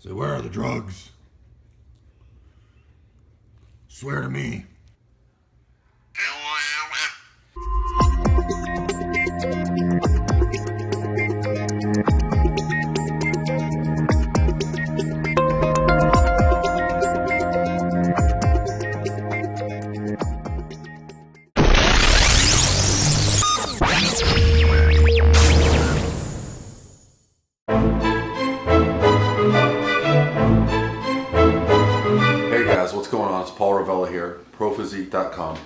Say, where are the drugs? Swear to me. What's going on? It's Paul Ravella here, prophysique.com,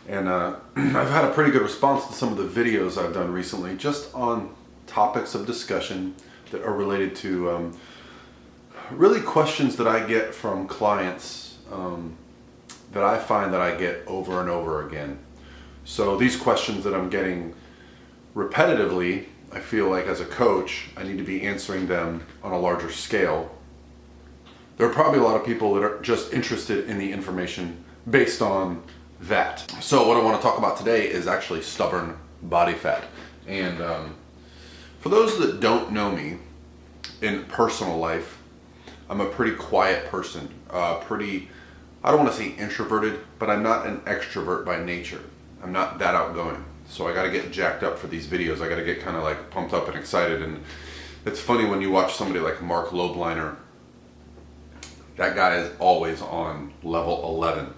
and I've had a pretty good response to some of the videos I've done recently just on topics of discussion that are related to really questions that I get from clients that I find that I get over and over again. So these questions that I'm getting repetitively, I feel like as a coach I need to be answering them on a larger scale. There are probably a lot of people that are just interested in the information based on that. So what I want to talk about today is actually stubborn body fat. And for those that don't know me in personal life, I'm a pretty quiet person. I don't want to say introverted, but I'm not an extrovert by nature. I'm not that outgoing. So I got to get jacked up for these videos. I got to get kind of like pumped up and excited. And it's funny when you watch somebody like Mark Lobliner. That guy is always on level 11.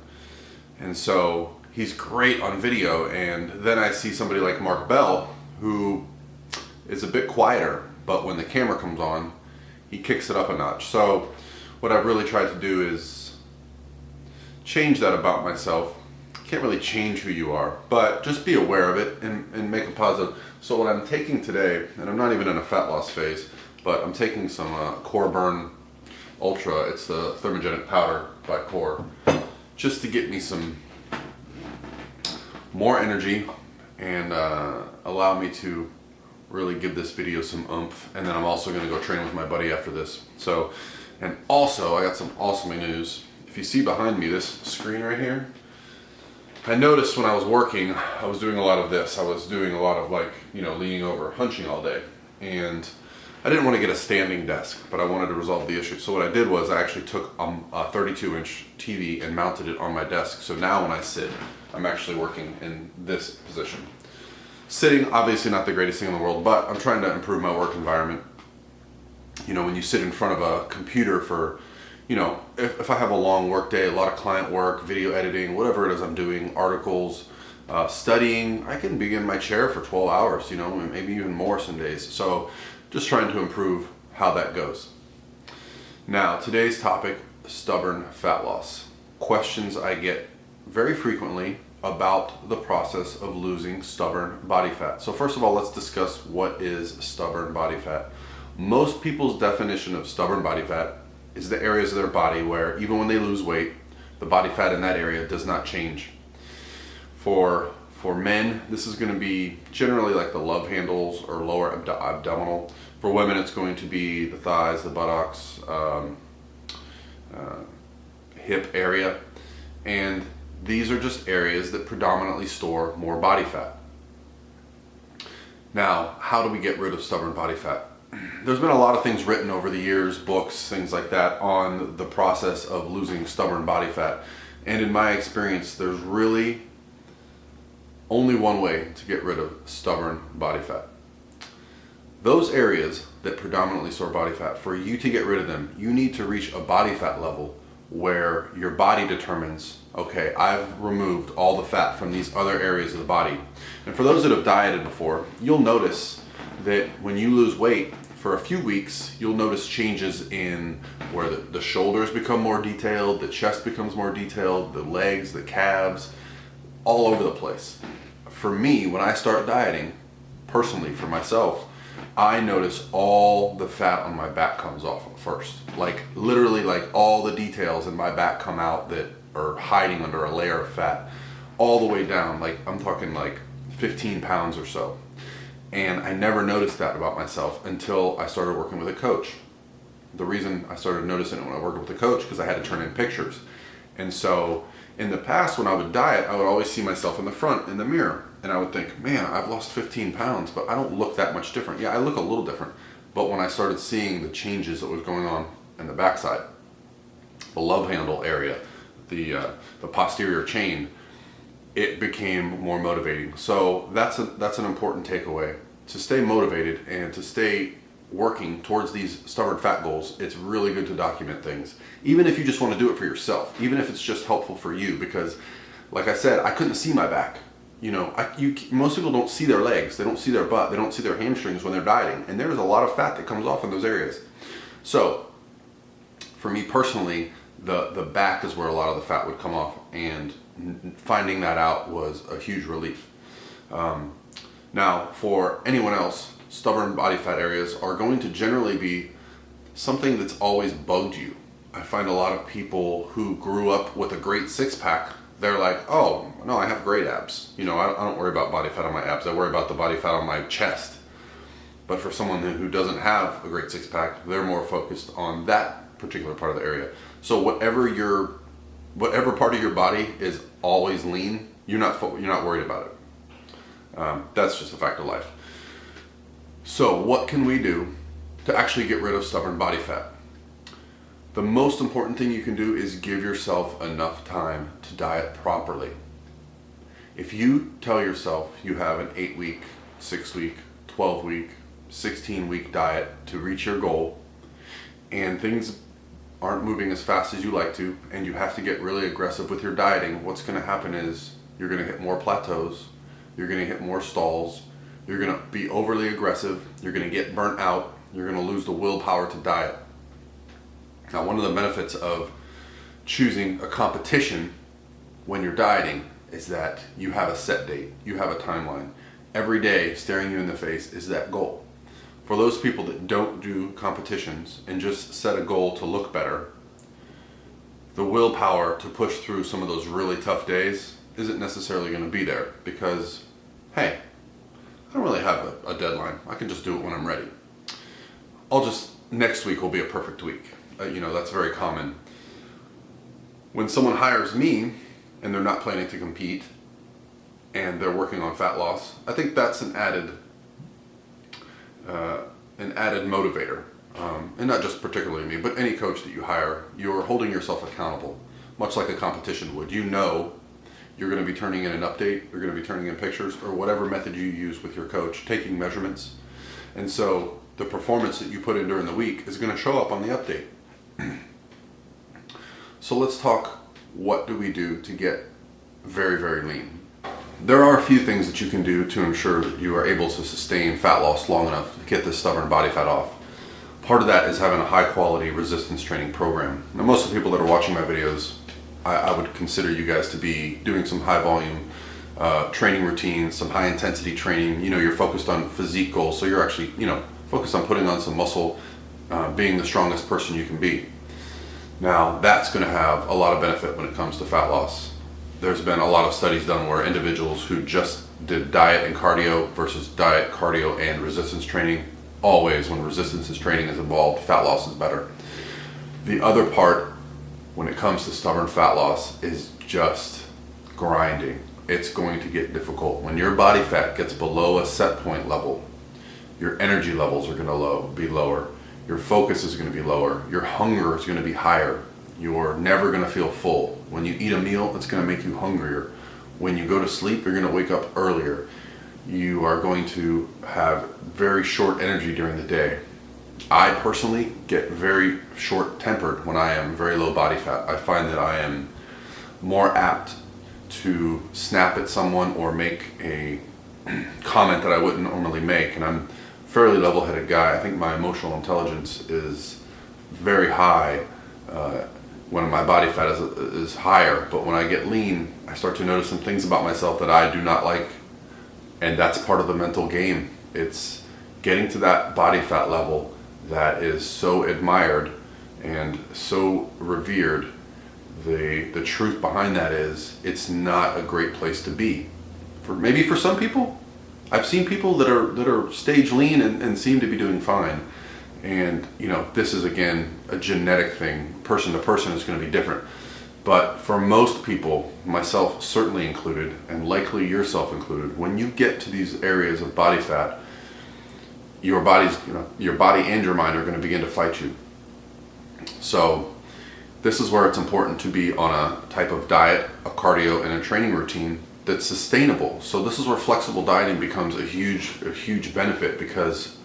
And so he's great on video. And then I see somebody like Mark Bell, who is a bit quieter, but when the camera comes on, he kicks it up a notch. So what I've really tried to do is change that about myself. Can't really change who you are, but just be aware of it and make a positive. So what I'm taking today, and I'm not even in a fat loss phase, but I'm taking some Core Burn Ultra. It's the thermogenic powder by Core, just to get me some more energy and allow me to really give this video some oomph. And then I'm also going to go train with my buddy after this. So, and also I got some awesome news. If you see behind me this screen right here, I noticed when I was working, I was doing a lot of this. I was doing a lot of leaning over, hunching all day, and I didn't want to get a standing desk, but I wanted to resolve the issue. So what I did was I actually took a 32-inch TV and mounted it on my desk. So now when I sit, I'm actually working in this position. Sitting, obviously not the greatest thing in the world, but I'm trying to improve my work environment. You know, when you sit in front of a computer for, if I have a long work day, a lot of client work, video editing, whatever it is I'm doing, articles, studying, I can be in my chair for 12 hours, maybe even more some days. So just trying to improve how that goes. Now, today's topic, stubborn fat loss. Questions I get very frequently about the process of losing stubborn body fat. So first of all, let's discuss what is stubborn body fat. Most people's definition of stubborn body fat is the areas of their body where even when they lose weight, the body fat in that area does not change. For men, this is going to be generally like the love handles or lower abdominal. For women, it's going to be the thighs, the buttocks, hip area. And these are just areas that predominantly store more body fat. Now, how do we get rid of stubborn body fat? There's been a lot of things written over the years, books, things like that, on the process of losing stubborn body fat. And in my experience, there's really only one way to get rid of stubborn body fat. Those areas that predominantly store body fat, for you to get rid of them, you need to reach a body fat level where your body determines, okay, I've removed all the fat from these other areas of the body. And for those that have dieted before, you'll notice that when you lose weight for a few weeks, you'll notice changes in where the shoulders become more detailed, the chest becomes more detailed, the legs, the calves, all over the place. For me, when I start dieting, personally for myself, I notice all the fat on my back comes off first. Like literally, like all the details in my back come out that are hiding under a layer of fat all the way down. Like I'm talking like 15 pounds or so. And I never noticed that about myself until I started working with a coach. The reason I started noticing it when I worked with a coach, because I had to turn in pictures. And so in the past, when I would diet, I would always see myself in the front in the mirror. And I would think, man, I've lost 15 pounds, but I don't look that much different. Yeah, I look a little different. But when I started seeing the changes that was going on and the backside, the love handle area, the posterior chain, it became more motivating. So that's an important takeaway. To stay motivated and to stay working towards these stubborn fat goals, it's really good to document things. Even if you just want to do it for yourself, even if it's just helpful for you, because like I said, I couldn't see my back. Most people don't see their legs, they don't see their butt, they don't see their hamstrings when they're dieting, and there's a lot of fat that comes off in those areas. So for me personally, the back is where a lot of the fat would come off, and finding that out was a huge relief. Now, for anyone else, stubborn body fat areas are going to generally be something that's always bugged you. I find a lot of people who grew up with a great six-pack, they're like, oh, no, I have great abs. I don't worry about body fat on my abs. I worry about the body fat on my chest. But for someone who doesn't have a great six-pack, they're more focused on that particular part of the area. So whatever part of your body is always lean, you're not worried about it. That's just a fact of life. So what can we do to actually get rid of stubborn body fat? The most important thing you can do is give yourself enough time to diet properly. If you tell yourself you have an 8-week, 6-week, 12-week, 16-week diet to reach your goal, and things aren't moving as fast as you like to, and you have to get really aggressive with your dieting, what's going to happen is you're going to hit more plateaus, you're going to hit more stalls, you're going to be overly aggressive, you're going to get burnt out, you're going to lose the willpower to diet. Now, one of the benefits of choosing a competition when you're dieting is that you have a set date, you have a timeline. Every day staring you in the face is that goal. For those people that don't do competitions and just set a goal to look better, the willpower to push through some of those really tough days isn't necessarily going to be there because, hey, I don't really have a deadline. I can just do it when I'm ready. Next week will be a perfect week. That's very common. When someone hires me and they're not planning to compete and they're working on fat loss, I think that's an added motivator. And not just particularly me, but any coach that you hire, you're holding yourself accountable, much like a competition would. You're going to be turning in an update, you're going to be turning in pictures, or whatever method you use with your coach, taking measurements. And so the performance that you put in during the week is going to show up on the update. So let's talk, what do we do to get very, very lean? There are a few things that you can do to ensure that you are able to sustain fat loss long enough to get this stubborn body fat off. Part of that is having a high quality resistance training program. Now, most of the people that are watching my videos, I would consider you guys to be doing some high volume training routines, some high intensity training. You're focused on physique goals, so you're actually, focused on putting on some muscle, being the strongest person you can be. Now, that's going to have a lot of benefit when it comes to fat loss. There's been a lot of studies done where individuals who just did diet and cardio versus diet, cardio, and resistance training, always when resistance training is involved, fat loss is better. The other part when it comes to stubborn fat loss is just grinding. It's going to get difficult. When your body fat gets below a set point level, your energy levels are going to be lower. Your focus is going to be lower. Your hunger is going to be higher. You're never going to feel full. When you eat a meal, it's going to make you hungrier. When you go to sleep, you're going to wake up earlier. You are going to have very short energy during the day. I personally get very short-tempered when I am very low body fat. I find that I am more apt to snap at someone or make a comment that I wouldn't normally make, and I'm a fairly level-headed guy. I think my emotional intelligence is very high when my body fat is higher, but when I get lean, I start to notice some things about myself that I do not like, and that's part of the mental game. It's getting to that body fat level that is so admired and so revered. The truth behind that is it's not a great place to be. Maybe for some people. I've seen people that are stage lean and seem to be doing fine. And this is again a genetic thing. Person to person is going to be different. But for most people, myself certainly included, and likely yourself included, when you get to these areas of body fat, your body and your mind are going to begin to fight you. So this is where it's important to be on a type of diet, a cardio, and a training routine that's sustainable. So this is where flexible dieting becomes a huge benefit, because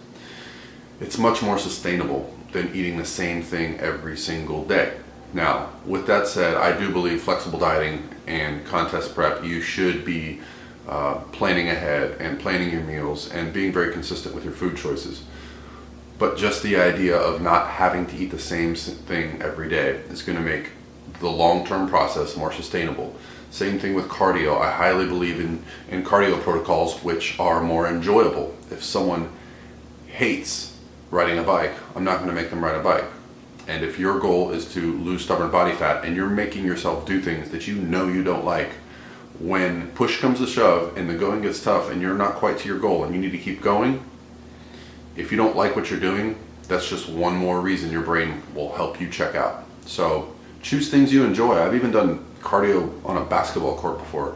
it's much more sustainable than eating the same thing every single day. Now, with that said, I do believe flexible dieting and contest prep, you should be planning ahead and planning your meals and being very consistent with your food choices. But just the idea of not having to eat the same thing every day is going to make the long-term process more sustainable. Same thing with cardio. I highly believe in cardio protocols which are more enjoyable. If someone hates riding a bike, I'm not going to make them ride a bike. And if your goal is to lose stubborn body fat and you're making yourself do things that you know you don't like, when push comes to shove and the going gets tough and you're not quite to your goal and you need to keep going, if you don't like what you're doing, that's just one more reason your brain will help you check out. So choose things you enjoy. I've even done cardio on a basketball court before.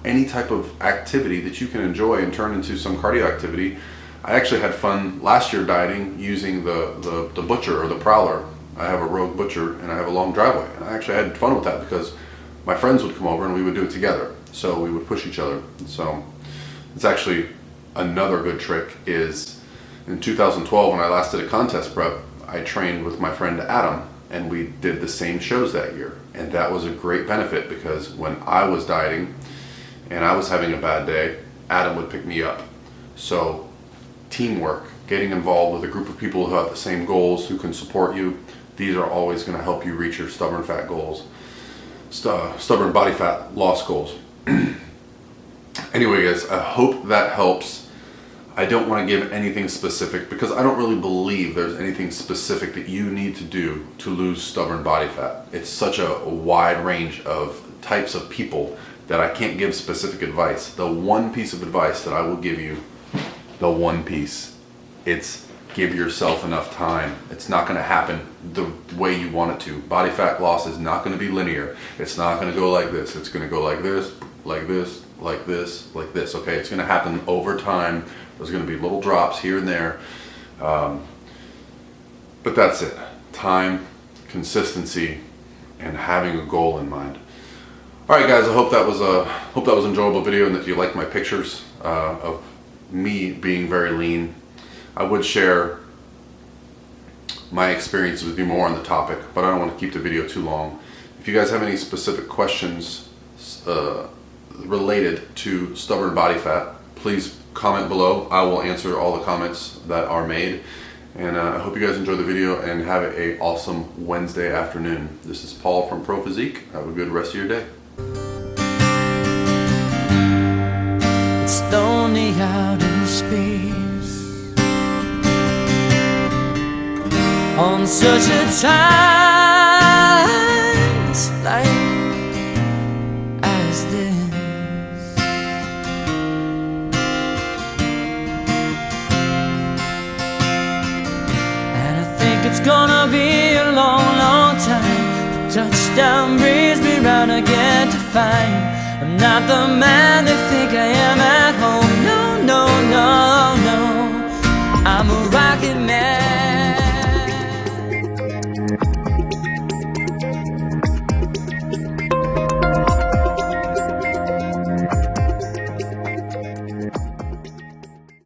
Any type of activity that you can enjoy and turn into some cardio activity. I actually had fun last year dieting using the butcher or the prowler. I have a Rogue butcher and I have a long driveway. And I actually had fun with that because my friends would come over and we would do it together. So we would push each other. So it's actually another good trick is in 2012 when I last did a contest prep, I trained with my friend Adam and we did the same shows that year. And that was a great benefit because when I was dieting and I was having a bad day, Adam would pick me up. So teamwork, getting involved with a group of people who have the same goals, who can support you, these are always going to help you reach your stubborn fat goals, stubborn body fat loss goals. Anyway guys, I hope that helps. I don't want to give anything specific because I don't really believe there's anything specific that you need to do to lose stubborn body fat. It's such a wide range of types of people that I can't give specific advice. The one piece of advice that I will give you, it's give yourself enough time. It's not going to happen the way you want it to. Body fat loss is not going to be linear. It's not going to go like this. It's going to go like this, like this, like this, like this. Okay, it's going to happen over time. There's going to be little drops here and there. But that's it. Time, consistency, and having a goal in mind. All right, guys. I hope that was an enjoyable video, and that you liked my pictures of me being very lean. I would share my experiences with you more on the topic, but I don't want to keep the video too long. If you guys have any specific questions related to stubborn body fat, please comment below. I will answer all the comments that are made. And I hope you guys enjoy the video and have an awesome Wednesday afternoon. This is Paul from Pro Physique. Have a good rest of your day. It's lonely out in space on such a timeless flight as this. And I think it's gonna be a long, long time. The touchdown brings me round again to find I'm not the man they think I am at home. No, no, no.